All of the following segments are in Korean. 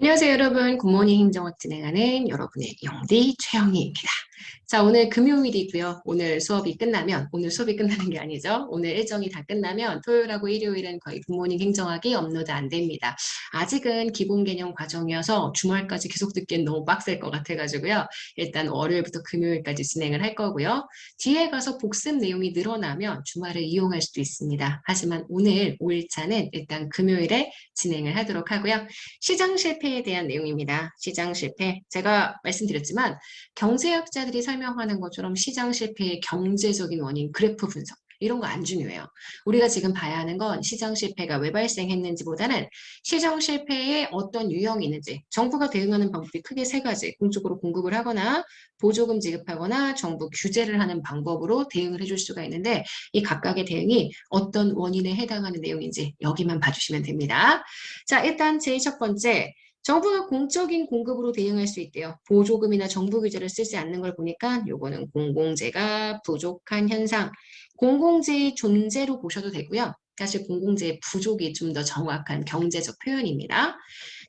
안녕하세요, 여러분. 굿모닝 행정학 진행하는 여러분의 영디 최영희입니다. 자, 오늘 금요일이고요. 오늘 수업이 끝나는 게 아니죠. 오늘 일정이 다 끝나면 토요일하고 일요일은 거의 굿모닝 행정학이 업로드 안 됩니다. 아직은 기본 개념 과정이어서 주말까지 계속 듣기엔 너무 빡셀 것 같아가지고요. 일단 월요일부터 금요일까지 진행을 할 거고요. 뒤에 가서 복습 내용이 늘어나면 주말을 이용할 수도 있습니다. 하지만 오늘 5일차는 일단 금요일에 진행을 하도록 하고요. 시장 실패에 대한 내용입니다. 시장 실패. 제가 말씀드렸지만 경제학자들이 설명하는 것처럼 시장 실패의 경제적인 원인, 그래프 분석. 이런 거 안 중요해요. 우리가 지금 봐야 하는 건 시장 실패가 왜 발생했는지보다는 시장 실패에 어떤 유형이 있는지, 정부가 대응하는 방법이 크게 세 가지, 공적으로 공급을 하거나 보조금 지급하거나 정부 규제를 하는 방법으로 대응을 해줄 수가 있는데 이 각각의 대응이 어떤 원인에 해당하는 내용인지 여기만 봐주시면 됩니다. 자, 일단 제일 첫 번째, 정부가 공적인 공급으로 대응할 수 있대요. 보조금이나 정부 규제를 쓰지 않는 걸 보니까 요거는 공공재가 부족한 현상, 공공재의 존재로 보셔도 되고요. 사실 공공재의 부족이 좀 더 정확한 경제적 표현입니다.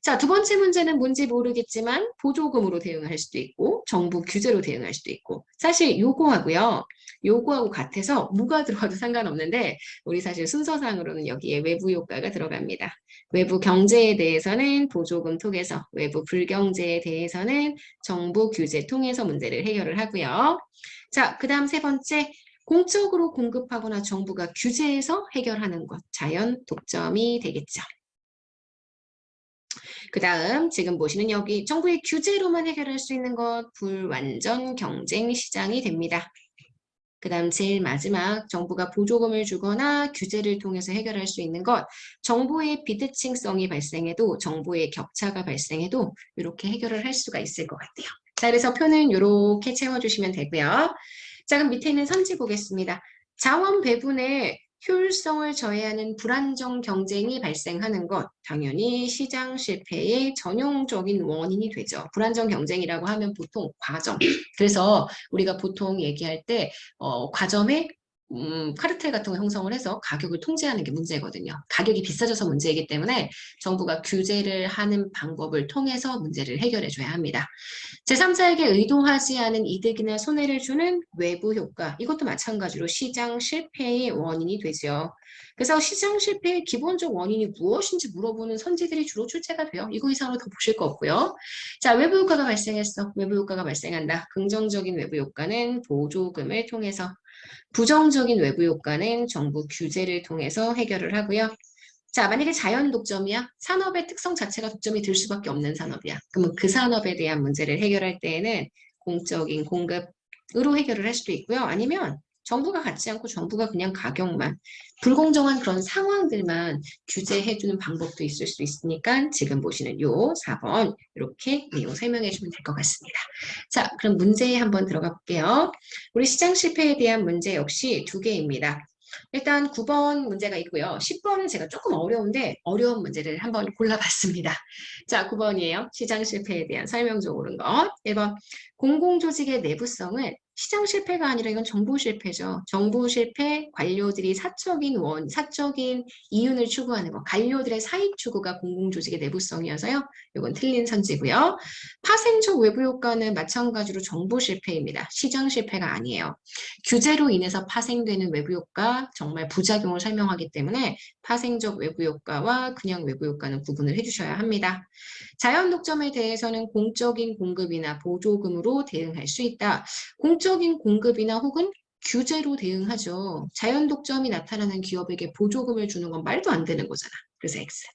자, 두 번째 문제는 뭔지 모르겠지만 보조금으로 대응할 수도 있고 정부 규제로 대응할 수도 있고 사실 요거하고 같아서 뭐가 들어가도 상관없는데 우리 사실 순서상으로는 여기에 외부 효과가 들어갑니다. 외부 경제에 대해서는 보조금 통해서, 외부 불경제에 대해서는 정부 규제 통해서 문제를 해결을 하고요. 자, 그 다음 세 번째, 공적으로 공급하거나 정부가 규제해서 해결하는 것, 자연 독점이 되겠죠. 그 다음 지금 보시는 여기 정부의 규제로만 해결할 수 있는 것, 불완전 경쟁 시장이 됩니다. 그 다음 제일 마지막 정부가 보조금을 주거나 규제를 통해서 해결할 수 있는 것 정보의 비대칭성이 발생해도 정보의 격차가 발생해도 이렇게 해결을 할 수가 있을 것 같아요. 자, 그래서 표는 이렇게 채워주시면 되고요. 자, 그럼 밑에 있는 선지 보겠습니다. 자원 배분에 효율성을 저해하는 불안정 경쟁이 발생하는 것, 당연히 시장 실패의 전형적인 원인이 되죠. 불안정 경쟁이라고 하면 보통 과정. 그래서 우리가 보통 얘기할 때 과점에 카르텔 같은 거 형성을 해서 가격을 통제하는 게 문제거든요. 가격이 비싸져서 문제이기 때문에 정부가 규제를 하는 방법을 통해서 문제를 해결해 줘야 합니다. 제3자에게 의도하지 않은 이득이나 손해를 주는 외부 효과, 이것도 마찬가지로 시장 실패의 원인이 되죠. 그래서 시장 실패의 기본적 원인이 무엇인지 물어보는 선지들이 주로 출제가 돼요. 이거 이상으로 더 보실 거 없고요. 자, 외부 효과가 발생했어. 외부 효과가 발생한다. 긍정적인 외부 효과는 보조금을 통해서, 부정적인 외부 효과는 정부 규제를 통해서 해결을 하고요. 자, 만약에 자연 독점이야. 산업의 특성 자체가 독점이 될 수밖에 없는 산업이야. 그러면 그 산업에 대한 문제를 해결할 때에는 공적인 공급으로 해결을 할 수도 있고요. 아니면 정부가 갖지 않고 정부가 그냥 가격만, 불공정한 그런 상황들만 규제해주는 방법도 있을 수 있으니까 지금 보시는 요 4번 이렇게 내용 설명해 주면 될 것 같습니다. 자, 그럼 문제에 한번 들어가 볼게요. 우리 시장 실패에 대한 문제 역시 두 개입니다. 일단 9번 문제가 있고요. 10번은 제가 조금 어려운데 어려운 문제를 한번 골라봤습니다. 자, 9번이에요. 시장 실패에 대한 설명적 옳은 것. 1번, 공공조직의 내부성을 시장 실패가 아니라 이건 정부 실패죠. 정부 실패, 관료들이 사적인 이윤을 추구하는 것. 관료들의 사익 추구가 공공조직의 내부성이어서요. 이건 틀린 선지고요. 파생적 외부 효과는 마찬가지로 정부 실패입니다. 시장 실패가 아니에요. 규제로 인해서 파생되는 외부 효과, 정말 부작용을 설명하기 때문에 파생적 외부 효과와 그냥 외부 효과는 구분을 해주셔야 합니다. 자연 독점에 대해서는 공적인 공급이나 보조금으로 대응할 수 있다. 공적인 공급이나 혹은 규제로 대응하죠. 자연 독점이 나타나는 기업에게 보조금을 주는 건 말도 안 되는 거잖아. 그래서 X.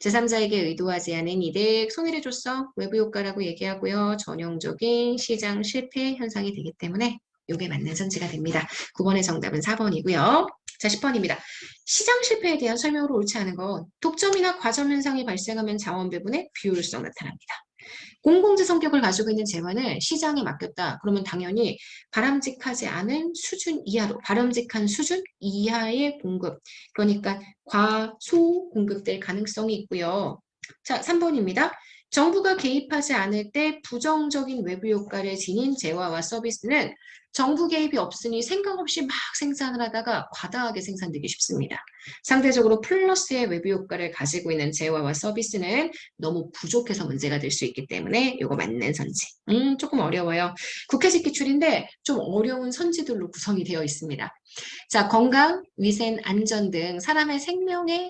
제3자에게 의도하지 않은 이득, 손해를 줬어. 외부 효과라고 얘기하고요. 전형적인 시장 실패 현상이 되기 때문에 이게 맞는 선지가 됩니다. 9번의 정답은 4번이고요. 자, 10번입니다. 시장 실패에 대한 설명으로 옳지 않은 건 독점이나 과점 현상이 발생하면 자원 배분의 비효율성 나타납니다. 공공재 성격을 가지고 있는 재원을 시장에 맡겼다. 그러면 당연히 바람직하지 않은 수준 이하로, 바람직한 수준 이하의 공급, 그러니까 과소 공급될 가능성이 있고요. 자, 3번입니다. 정부가 개입하지 않을 때 부정적인 외부 효과를 지닌 재화와 서비스는 정부 개입이 없으니 생각 없이 막 생산을 하다가 과다하게 생산되기 쉽습니다. 상대적으로 플러스의 외부 효과를 가지고 있는 재화와 서비스는 너무 부족해서 문제가 될 수 있기 때문에 이거 맞는 선지. 조금 어려워요. 국회직 기출인데 좀 어려운 선지들로 구성이 되어 있습니다. 자, 건강, 위생, 안전 등 사람의 생명에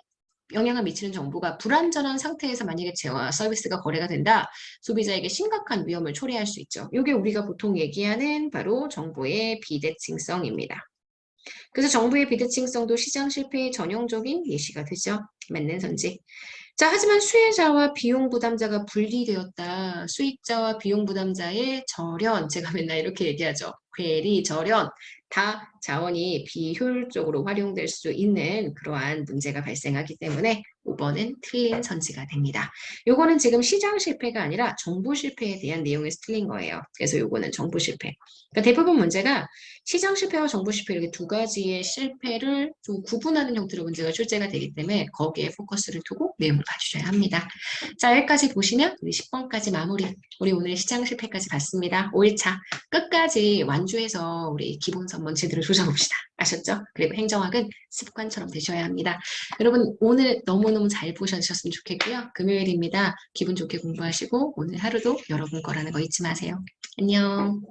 영향을 미치는 정보가 불완전한 상태에서 만약에 재화 서비스가 거래가 된다, 소비자에게 심각한 위험을 초래할 수 있죠. 이게 우리가 보통 얘기하는 바로 정보의 비대칭성입니다. 그래서 정부의 비대칭성도 시장 실패의 전형적인 예시가 되죠. 맞는 선지. 자, 하지만 수혜자와 비용 부담자가 분리되었다. 수익자와 비용 부담자의 절연, 제가 맨날 이렇게 얘기하죠. 괴리, 절연, 다 자원이 비효율적으로 활용될 수 있는 그러한 문제가 발생하기 때문에 5번은 틀린 선지가 됩니다. 요거는 지금 시장 실패가 아니라 정보 실패에 대한 내용에서 틀린 거예요. 그래서 요거는 정보 실패. 그러니까 대부분 문제가 시장 실패와 정보 실패 이렇게 두 가지의 실패를 좀 구분하는 형태로 문제가 출제가 되기 때문에 거기에 포커스를 두고 내용을 봐주셔야 합니다. 자, 여기까지 보시면 우리 10번까지 마무리. 우리 오늘 시장 실패까지 봤습니다. 5일차 끝까지 완주해서 우리 기본선문 제대로 조져봅시다. 아셨죠? 그리고 행정학은 습관처럼 되셔야 합니다. 여러분 오늘 너무너무 잘 보셨으면 좋겠고요. 금요일입니다. 기분 좋게 공부하시고 오늘 하루도 여러분 거라는 거 잊지 마세요. 안녕.